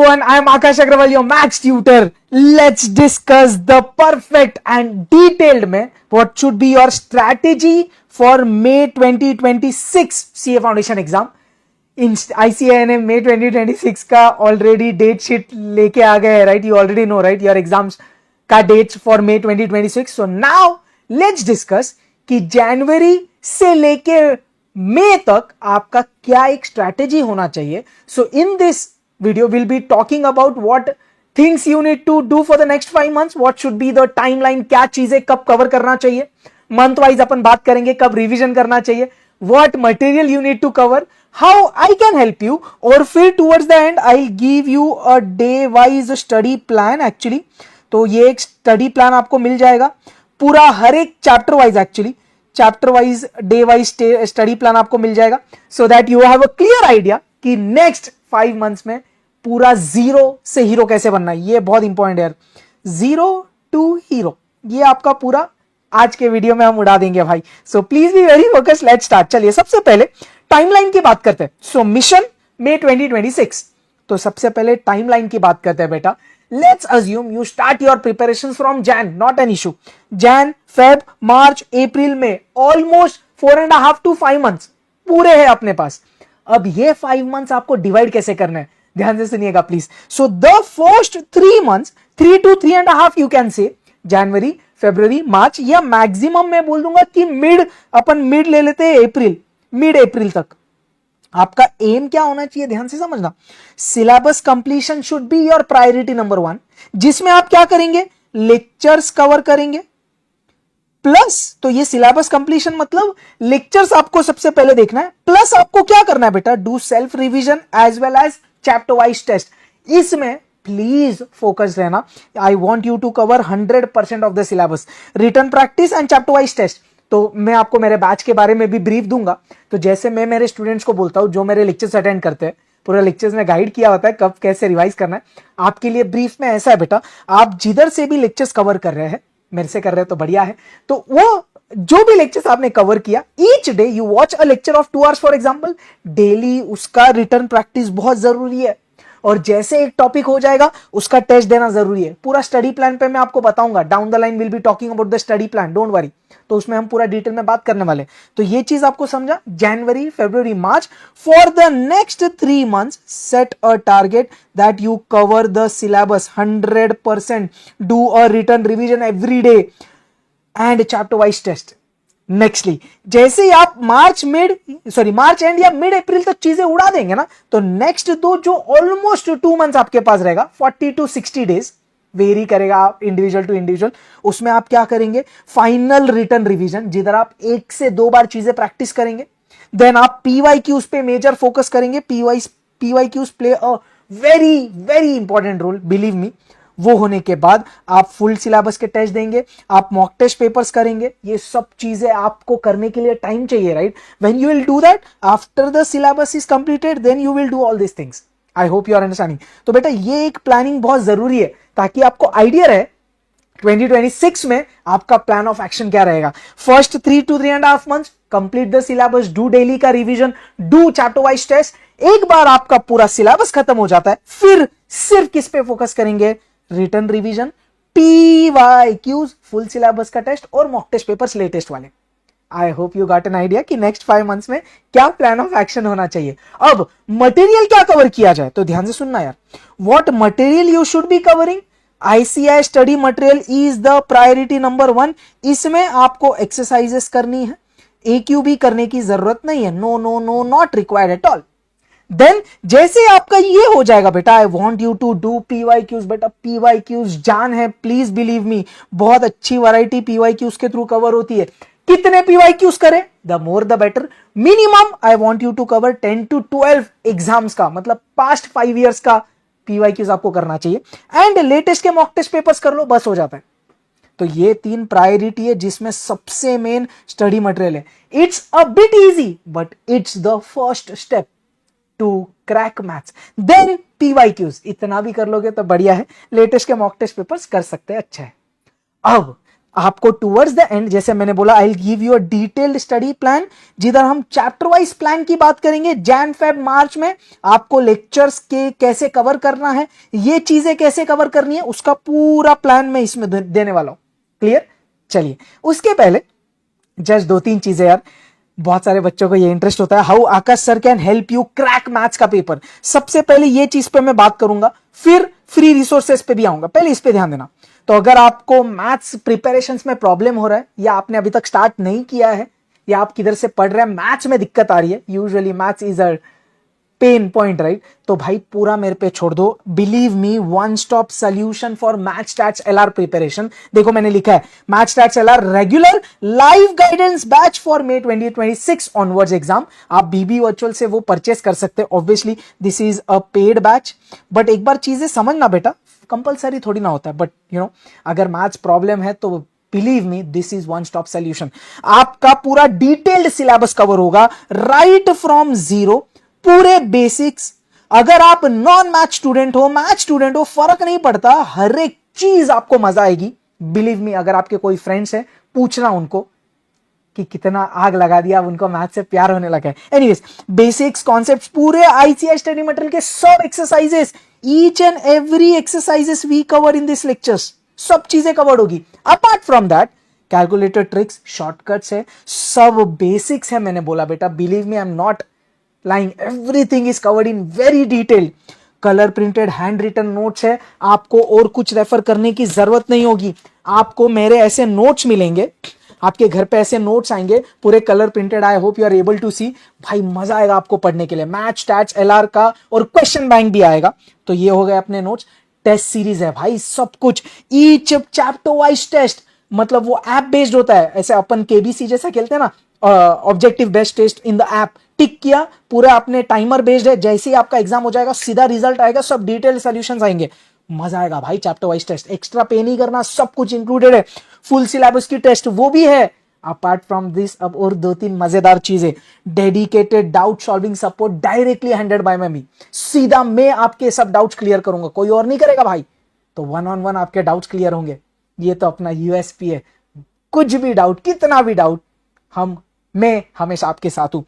everyone, I am Akash Agrawal, your maths tutor. Let's discuss the perfect and detailed में what should be your strategy for May 2026 CA Foundation exam. In ICAI ने May 2026 का already date sheet लेके आ गए, right? You already know, right, your exams का dates for May 2026. So now let's discuss कि जनवरी से लेके मई तक आपका क्या एक स्ट्रैटेजी होना चाहिए. So in this video will be talking about what things you need to do for the next 5 months, what should be the timeline, क्या चीजें कब कवर करना चाहिए, मंथ वाइज अपन बात करेंगे कब रिवीजन करना चाहिए, what material you need to cover, how I can help you, और फिर towards the end I'll give you a day wise study plan actually. तो ये एक स्टडी प्लान आपको मिल जाएगा पूरा, हर एक chapter wise, actually chapter wise day wise study plan आपको मिल जाएगा, so that you have a clear idea कि नेक्स्ट 5 मंथ्स में पूरा जीरो से हीरो कैसे बनना है. ये बहुत इंपॉर्टेंट है यार, जीरो टू हीरो, ये आपका पूरा आज के वीडियो में हम उड़ा देंगे भाई. So please be very focus. Let's start. चलिए सबसे पहले टाइमलाइन की बात करते हैं. So mission May 2026. तो सबसे पहले टाइमलाइन की बात करते हैं बेटा. Let's assume you start your preparation from Jan, not an issue. Jan, Feb, March, April में ऑलमोस्ट 4.5 to 5 मंथ्स पूरे हैं अपने पास. अब ये 5 मंथ्स आपको डिवाइड कैसे करना है, ध्यान से सुनिएगा please. So the first 3 months, 3 to 3.5 you can say, जनवरी, फरवरी, मार्च, या मैक्सिमम मैं बोल दूंगा कि अपन मिड ले लेते हैं अप्रैल, मिड अप्रैल तक. आपका एम क्या होना चाहिए, ध्यान से समझना. Syllabus completion should be your priority number 1, जिसमें आप क्या करेंगे, लेक्चर्स कवर करेंगे प्लस. तो ये सिलेबस कंप्लीशन मतलब लेक्चर्स आपको सबसे पहले देखना है, प्लस आपको क्या करना है बेटा, do self revision as well as chapter wise test. इसमें प्लीज फोकस रहना. I want you to cover 100% of the syllabus, written practice and chapter wise test. तो मैं आपको मेरे बैच के बारे में भी ब्रीफ दूंगा. तो जैसे मैं मेरे स्टूडेंट्स को बोलता हूं जो मेरे लेक्चर्स अटेंड करते हैं, पूरा लेक्चर्स में गाइड किया होता है कब कैसे रिवाइज करना है. आपके लिए ब्रीफ में ऐसा है बेटा, आप जिधर से भी लेक्चर्स कवर कर रहे हैं, मेरे से कर रहे हैं तो बढ़िया है, तो वो जो भी लेक्चर्स आपने कवर किया, each day you watch a lecture of 2 hours for example. Daily उसका रिटर्न प्रैक्टिस बहुत जरूरी है, और जैसे एक टॉपिक हो जाएगा उसका टेस्ट देना जरूरी है. पूरा स्टडी प्लान पे मैं आपको बताऊंगा, down the line will be talking about the study plan, don't worry. तो उसमें हम पूरा डिटेल में बात करने वाले. तो ये चीज आपको समझा. जनवरी, फरवरी, मार्च, for the next 3 months set a target that you cover the syllabus 100%, do a return revision every day and chapter wise test. Nextly जैसे ही आप मार्च एंड या मिड अप्रैल तक चीजें उड़ा देंगे ना, तो नेक्स्ट दो जो ऑलमोस्ट 2 मंथ्स आपके पास रहेगा, 40 to 60 डेज, वेरी करेगा इंडिविजुअल टू इंडिविजुअल. उसमें आप क्या करेंगे, फाइनल रिटर्न रिवीजन, जिधर आप 1 से 2 बार चीजें प्रैक्टिस करेंगे. देन आप PYQs पे मेजर फोकस करेंगे. PYQs play a very very important role, believe me. वो होने के बाद आप फुल सिलेबस के टेस्ट देंगे, आप मॉक टेस्ट पेपर्स करेंगे. ये सब चीजें आपको करने के लिए टाइम चाहिए, right? When you will do that after the syllabus is completed, then you will do all this things. I hope you are understanding. तो बेटा ये एक प्लानिंग बहुत जरूरी है, ताकि आपको आइडिया रहे 2026 में आपका प्लान ऑफ एक्शन क्या रहेगा. First 3 to 3.5 months complete the syllabus, do daily का revision, do chapter wise test. एक बार आपका पूरा सिलेबस खत्म हो जाता है, फिर सिर्फ किस पे फोकस करेंगे, return revision, PYQs, full syllabus का टेस्ट, और मॉक टेस्ट पेपर्स लेटेस्ट वाले. आई hope you got an idea कि नेक्स्ट 5 मंथ्स में क्या प्लान ऑफ एक्शन होना चाहिए. अब मटेरियल क्या कवर किया जाए, तो ध्यान से सुनना यार. What material you should be covering, ICAI study material is the priority number 1. इसमें आपको एक्सरसाइजेस करनी है, AQB करने की जरूरत नहीं है. No no no, not required at all. Then जैसे आपका ये हो जाएगा बेटा, I want you to do PYQs. बेटा PYQs जान है, प्लीज बिलीव मी, बहुत अच्छी वैरायटी PYQs के थ्रू कवर होती है. कितने PYQs करें, the more the better. Minimum I want you to cover 10 to 12 exams का, मतलब पास्ट 5 years का PYQs आपको करना चाहिए. एंड लेटेस्ट के मॉक टेस्ट पेपर्स कर लो, बस हो जाता है. तो ये 3 प्रायोरिटी है, जिसमें सबसे मेन स्टडी मटेरियल है. It's a bit easy, but it's the first step to crack maths. Then PYQs, इतना भी कर लोगे तो बढ़िया है. लेटेस्ट के मॉक टेस्ट पेपर्स कर सकते हैं, अच्छा है. अब आपको टूवर्ड्स द एंड, जैसे मैंने बोला, I will give you a detailed study plan, जिधर हम चैप्टर वाइज प्लान की बात करेंगे। जैन फेब मार्च में आपको लेक्चर्स के कैसे कवर करना है, ये चीजें कैसे कवर करनी है, उसका पूरा प्लान मैं इसमें देने वाला हूं। क्लियर? चलिए, उसके पहले जस्ट 2-3 चीजें यार, बहुत सारे बच्चों को ये इंटरेस्ट होता है, how Akash sir can help you crack maths का पेपर। सबसे पहले ये चीज पे मैं बात करूंगा, फिर फ्री रिसोर्सेस पे भी आऊंगा, पहले इस पे ध्यान देना। तो अगर आपको मैथ्स प्रिपरेशंस में प्रॉब्लम हो रहा है, या आपने अभी तक स्टार्ट नहीं किया है, या आप किधर से पढ़ रहे हैं, मैथ्स में दिक्कत आ रही है, usually maths is a pain point, right, तो भाई पूरा मेरे पे छोड़ दो। Believe me, one stop solution for maths stats LR preparation. देखो मैंने लिखा है maths stats LR regular live guidance batch for may 2026 onwards exam. आप बीबी वर्चुअल से वो परचेस कर सकते हैं। Obviously this is a paid batch, but एक बार चीजें समझना बेटा, कंपलसरी थोड़ी ना होता है, बट यू नो अगर मैथ्स प्रॉब्लम है तो believe me this is one stop solution. आपका पूरा डिटेल्ड सिलेबस कवर होगा, राइट फ्रॉम जीरो, पूरे बेसिक्स। अगर आप नॉन मैथ स्टूडेंट हो, मैथ स्टूडेंट हो, फर्क नहीं पड़ता, हर एक चीज आपको मजा आएगी। बिलीव मी, अगर आपके कोई फ्रेंड्स हैं, पूछना उनको कि कितना आग लगा दिया, अब उनको मैथ से प्यार होने लगा है। एनीवेज, बेसिक्स, कॉन्सेप्ट्स, पूरे आईसीआई स्टडी मटेरियल के सब exercises, each and every exercises we cover in this lectures, सब चीजें कवर्ड होगी। Apart from that calculator tricks, shortcuts है, सब बेसिक्स है। मैंने बोला बेटा, believe me, I am not lying, everything is covered in very detail। Colour printed handwritten notes है, आपको और कुछ रेफर करने की जरूरत नहीं होगी। आपको मेरे ऐसे नोट्स मिलेंगे, आपके घर पे ऐसे नोट्स आएंगे, पूरे colour printed. I hope you are able to see. भाई मजा आएगा आपको पढ़ने के लिए। मैथ्स स्टैट्स एलआर का और क्वेश्चन बैंक भी आएगा। तो ये हो गए अपने नोट्स। टेस्ट सीरीज है भाई, सब कुछ, ईच चैप्टर वाइज टेस्ट, मतलब वो ऐप बेस्ड होता है। ऐसे अपन केबीसी जैसा खेलते हैं ना, objective based test in the app, tick किया, पूरा अपने टाइमर बेस्ड है। जैसे ही आपका एग्जाम हो जाएगा, सीधा रिजल्ट आएगा, सब डिटेल सॉल्यूशंस आएंगे। मजा आएगा भाई। चैप्टर वाइज टेस्ट, एक्स्ट्रा पे नहीं करना, सब कुछ इंक्लूडेड है। फुल सिलेबस की टेस्ट वो भी है। अपार्ट फ्रॉम दिस, अब और 2-3 मजेदार चीजें, dedicated doubt solving support directly handed by me. सीधा मैं आपके सब डाउट्स क्लियर करूंगा, कोई और नहीं करेगा भाई। तो 1-on-1 आपके डाउट्स क्लियर होंगे। ये तो अपना यूएसपी है। कुछ भी डाउट, कितना भी डाउट, मैं हमेशा आपके साथ हूं।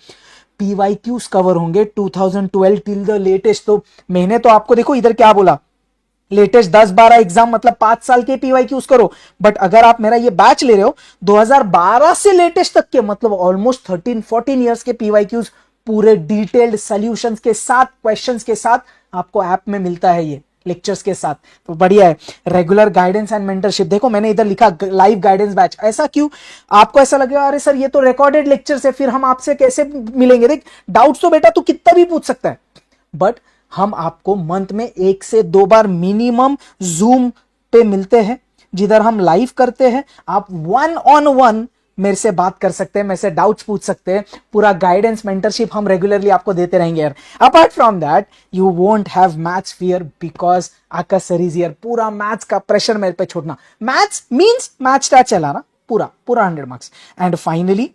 पीवाईक्यूज कवर होंगे 2012 टिल द लेटेस्ट। तो मैंने तो आपको देखो इधर क्या बोला, लेटेस्ट 10-12 एग्जाम, मतलब 5 साल के पीवाईक्यूज करो। बट अगर आप मेरा ये बैच ले रहे हो 2012 से लेटेस्ट तक के, मतलब ऑलमोस्ट 13-14 ईयर्स के पीवाईक्यूज, पूरे डिटेल्ड सॉल्यूशंस के साथ, क्वेश्चंस के साथ आपको ऐप में मिलता है, ये लेक्चर्स के साथ। तो बढ़िया है। रेगुलर गाइडेंस एंड मेंटरशिप, देखो मैंने इधर लिखा लाइव गाइडेंस बैच। ऐसा क्यों? आपको ऐसा लगेगा अरे सर ये तो रिकॉर्डेड लेक्चर्स है, फिर हम आपसे कैसे मिलेंगे? देख, डाउट्स तो बेटा तू कितना भी पूछ सकता है, बट हम आपको मंथ में 1 से 2 बार मिनिमम जूम पे मिलते हैं, जिधर हम लाइव करते हैं। आप 1-on-1 मेरे से बात कर सकते हैं, मेरे से डाउट्स पूछ सकते हैं। पूरा गाइडेंस मेंटरशिप हम रेगुलरली आपको देते रहेंगे यार। Apart from that, you won't have maths fear because Akash sir is here. पूरा मैथ्स का प्रेशर मेरे पे छोड़ना। मैथ्स मींस मैथ्स स्टैट्स चलाना, पूरा 100 मार्क्स। एंड फाइनली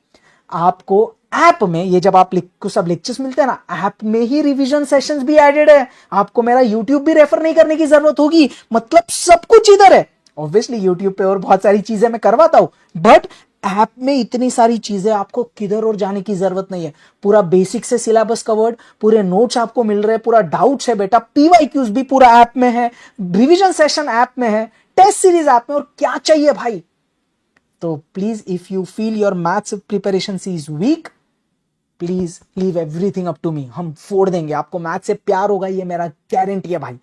आपको ऐप में, ये जब आप को सब लेक्चर्स मिलते हैं ना, ऐप में ही रिवीजन सेशंस भी एडेड है। आपको मेरा यूट्यूब भी रेफर नहीं करने की जरूरत होगी, मतलब सब कुछ इधर है। ऑब्वियसली यूट्यूब पे और बहुत सारी चीजें मैं करवाता हूं, बट ऐप में इतनी सारी चीजें, आपको किधर और जाने की जरूरत नहीं है। पूरा बेसिक से सिलेबस कवर्ड, पूरे नोट्स आपको मिल रहे हैं, पूरा डाउट्स है बेटा, पीवाईक्यूज भी पूरा ऐप में है, रिवीजन सेशन ऐप में है, टेस्ट सीरीज ऐप में, और क्या चाहिए भाई। तो please, if you feel your maths preparation is weak, please leave everything up to me. हम फोड़ देंगे, आपको मैथ से प्यार होगा, ये मेरा गारंटी है भाई।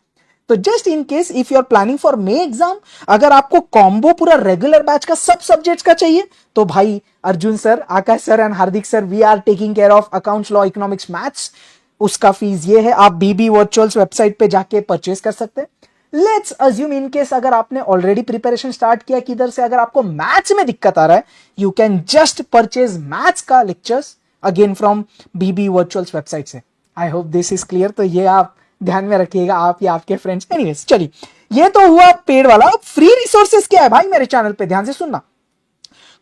तो just in case if you are planning for May exam, अगर आपको कॉम्बो पूरा रेगुलर बैच का सब सब्जेक्ट्स का चाहिए, तो भाई Arjun sir, Akash sir and Hardik sir, we are taking care of accounts, law, economics, maths. उसका फीस ये है, आप बीबी वर्चुअल्स वेबसाइट पे जाके परचेस कर सकते हैं। लेट्स अज्यूम इन केस अगर आपने ऑलरेडी प्रिपरेशन स्टार्ट किया किधर से, अगर आपको मैथ्स में दिक्कत आ रहा है, you can just purchase maths का lectures again from BB Virtuals website से। I hope this is clear. तो ये आप ध्यान में रखिएगा, आप या आपके फ्रेंड्स। एनीवेज चलिए, ये तो हुआ पेड वाला। फ्री रिसोर्सेज क्या है भाई मेरे चैनल पे, ध्यान से सुनना।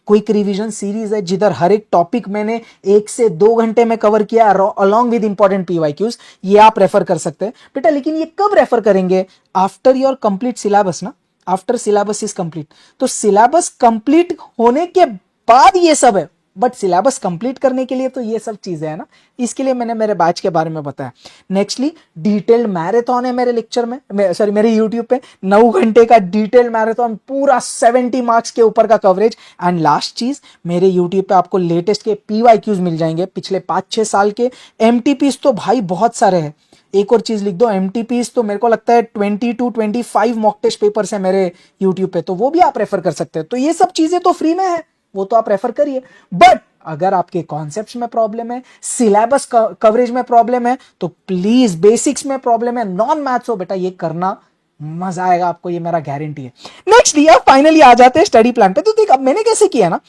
क्विक रिवीजन सीरीज है, जिधर हर एक टॉपिक मैंने 1 से 2 घंटे में कवर किया, अलॉन्ग विद इंपॉर्टेंट पीवाईक्यूज। ये आप रेफर कर सकते हैं बेटा, लेकिन ये कब रेफर करेंगे? आफ्टर योर कंप्लीट सिलेबस ना। After syllabus is complete. तो सिलेबस कंप्लीट होने के बाद ये सब है, बट सिलेबस कंप्लीट करने के लिए तो ये सब चीजें है ना, इसके लिए मैंने मेरे बैच के बारे में बताया। नेक्स्टली डिटेल्ड मैराथन है मेरे लेक्चर में, सॉरी मेरे यूट्यूब पे 9 घंटे का डिटेल्ड मैराथन, पूरा 70 मार्क्स के ऊपर का कवरेज। एंड लास्ट चीज, मेरे यूट्यूब पे आपको लेटेस्ट के PYQs मिल जाएंगे, पिछले 5-6 साल के। MTPs तो भाई बहुत सारे हैं, एक और चीज लिख दो, MTPs तो मेरे को लगता है 20 to 25 मॉक टेस्ट पेपर्स है मेरे यूट्यूब पे, तो वो भी आप रेफर कर सकते हैं। तो ये सब चीजें तो फ्री में है, वो तो आप रेफर करिए। बट अगर आपके कॉन्सेप्ट्स में प्रॉब्लम है, सिलेबस कवरेज में प्रॉब्लम है, तो प्लीज बेसिक्स में प्रॉब्लम है, नॉन मैथ्स हो बेटा, ये करना मजा आएगा आपको, ये मेरा गारंटी है। नेक्स्ट अब फाइनली आ जाते हैं स्टडी प्लान पे। तो देख अब मैंने कैसे किया ना,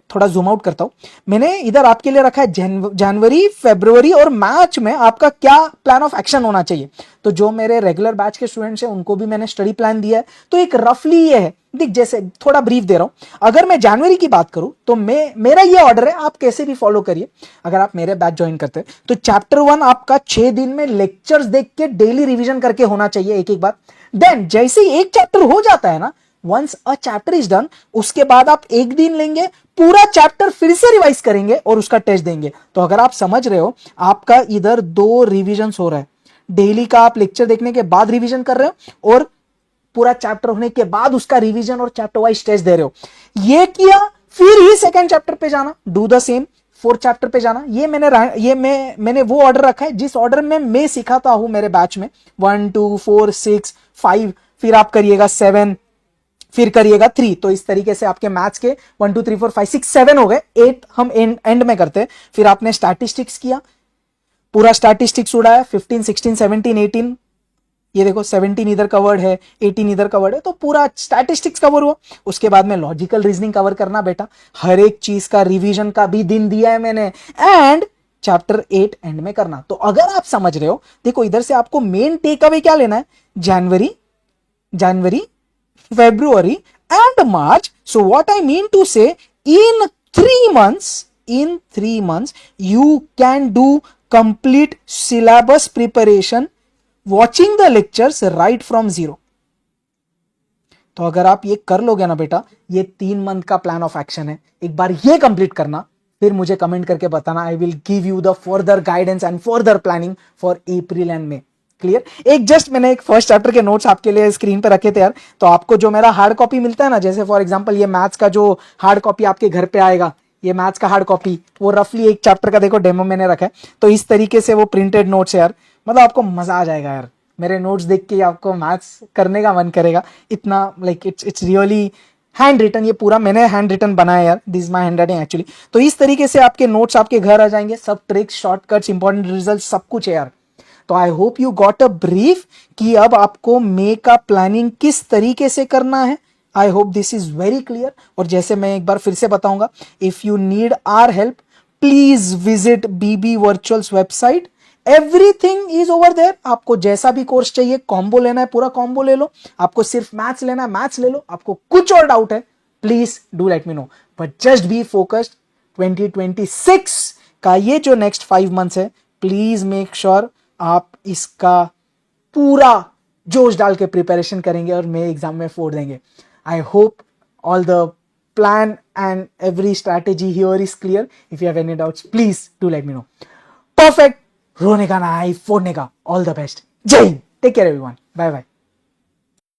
थोड़ा जूम आउट करता हूं। मैंने इधर आपके लिए रखा है जनवरी, फरवरी और मार्च में आपका क्या प्लान ऑफ एक्शन होना चाहिए। तो जो मेरे रेगुलर बैच के स्टूडेंट्स हैं उनको भी मैंने स्टडी प्लान दिया है। तो एक रफली ये है, देख जैसे थोड़ा ब्रीफ दे रहा हूं। अगर मैं जनवरी की बात करूं तो मेरा ये ऑर्डर है, आप कैसे भी फॉलो करिए। अगर आप मेरे बैच ज्वाइन करते हैं तो चैप्टर 1 आपका 6 दिन में लेक्चर्स देख के डेली रिवीजन करके होना चाहिए एक एक बार। देन जैसे ही एक चैप्टर हो जाता है ना, once a chapter is done, उसके बाद आप एक दिन लेंगे, पूरा चैप्टर फिर से रिवाइज करेंगे और उसका टेस्ट देंगे। तो अगर आप समझ रहे हो, आपका इधर 2 रिवीजन हो रहा है, डेली का आप लेक्चर देखने के बाद रिवीजन कर रहे हो और पूरा चैप्टर होने के बाद उसका रिवीजन और चैप्टर वाइज टेस्ट दे रहे हो। ये किया, फिर ही सेकंड चैप्टर पे जाना, do the same. 4th chapter पे जाना, मैंने वो ऑर्डर रखा है जिस ऑर्डर में मैं सिखाता हूं मेरे बैच में, 1 2 4 6 5, फिर आप करिएगा 7, फिर करिएगा 3। तो इस तरीके से आपके मैथ्स के 1 2 3 4 5 6 7 हो गए, 8 हम एंड में करते हैं। फिर आपने स्टैटिस्टिक्स किया, पूरा स्टैटिस्टिक्स उड़ाया, 15 16 17 18, ये देखो 17 इधर कवर्ड है, 18 इधर कवर्ड है, तो पूरा स्टैटिस्टिक्स कवर हुआ। उसके बाद में लॉजिकल रीजनिंग कवर करना बेटा, हर एक चीज का रिवीजन का भी दिन दिया है मैंने। एंड चैप्टर 8 एंड में करना। तो अगर आप समझ रहे हो, देखो इधर से आपको मेन टेक अवे क्या लेना है, जनवरी, February and March. So what I mean to say, in 3 months, you can do complete syllabus preparation, watching the lectures right from zero. तो अगर आप ये कर लोगे ना बेटा, ये 3 मंथ का प्लान ऑफ एक्शन है, एक बार ये कंप्लीट करना, फिर मुझे कमेंट करके बताना। I will give you the further guidance and further planning for April and may. Clear? एक जस्ट मैंने एक फर्स्ट चैप्टर के नोट्स आपके लिए स्क्रीन पे रखे थे यार। तो आपको जो मेरा हार्ड कॉपी मिलता है ना, जैसे फॉर एग्जांपल ये मैथ्स का जो हार्ड कॉपी आपके घर पे आएगा, ये मैथ्स का हार्ड कॉपी, वो रफली एक चैप्टर का देखो डेमो मैंने रखा है। तो इस तरीके से वो प्रिंटेड नोट्स है यार, मतलब आपको मजा आ जाएगा यार, मेरे नोट्स देख के आपको मैथ्स करने का मन करेगा इतना। Like it's really handwritten, ये पूरा मैंने हैंड रिटन बनाया यार, this is my handwriting actually. तो इस तरीके से आपके नोट्स आपके घर आ जाएंगे, सब ट्रिक्स, शॉर्टकट्स, इंपॉर्टेंट रिजल्ट, सब कुछ है यार। तो आई hope you got a brief कि अब आपको मे का प्लानिंग किस तरीके से करना है। I hope this is very clear. और जैसे मैं एक बार फिर से बताऊंगा, if you need our help please visit BB virtuals website, everything is over there. आपको जैसा भी कोर्स चाहिए, कॉम्बो लेना है पूरा कॉम्बो ले लो, आपको सिर्फ मैथ्स लेना है मैथ्स ले लो, आपको कुछ और डाउट है please do let me no, but just be focused. 2026 का ये जो नेक्स्ट 5 मंथ्स है, प्लीज मेक श्योर आप इसका पूरा जोश डाल के प्रिपरेशन करेंगे और मेरे एग्जाम में फोड़ देंगे। I hope all the plan and every strategy here is clear. If you have any doubts please do let me know. Perfect, रोने का ना, फोड़ने का। ऑल द बेस्ट, जय Hind, take care everyone, bye bye.